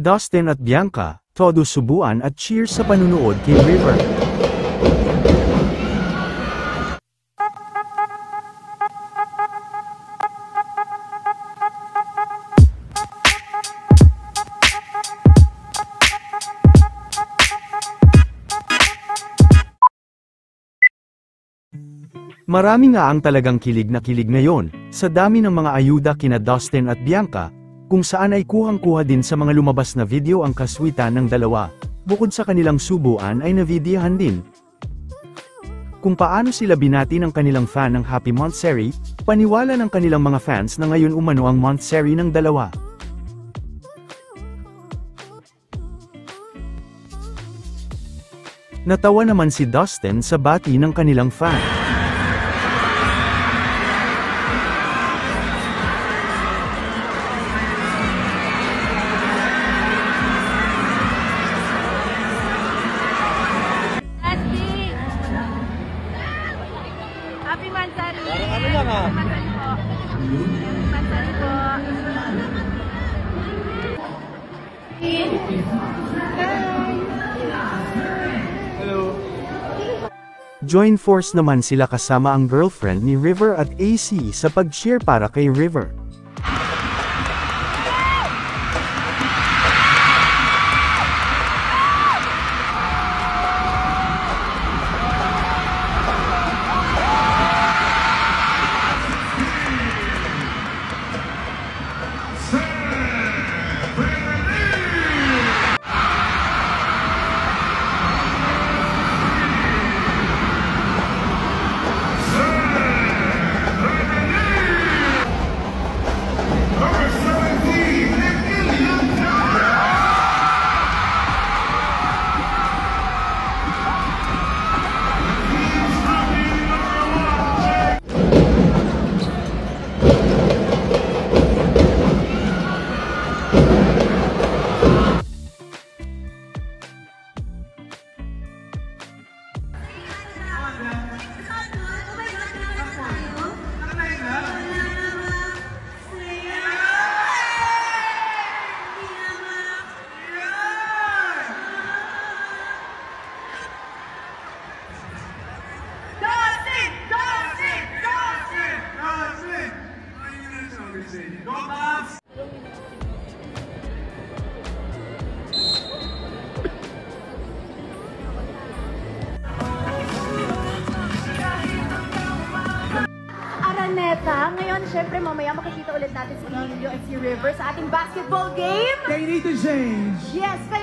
Dustin at Bianca, todo subuan at cheers sa panunood kay River. Marami nga ang talagang kilig na kilig ngayon, sa dami ng mga ayuda kina Dustin at Bianca, kung saan ay kuhang-kuha din sa mga lumabas na video ang kaswitan ng dalawa, bukod sa kanilang subuan ay navideohan din. Kung paano sila binati ng kanilang fan ng Happy Monthsary, paniwala ng kanilang mga fans na ngayon umano ang monthsary ng dalawa. Natawa naman si Dustin sa bati ng kanilang fan. Happy Monthsary! Parang ano lang ah. Monthsary po. Monthsary po. Hello. Join force naman sila kasama ang girlfriend ni River at AC sa pag-cheer para kay River. Araneta, ngayon syempre mamaya makikita ulit natin si Emilio at si River sa ating basketball game. They need to change. Yes, kaya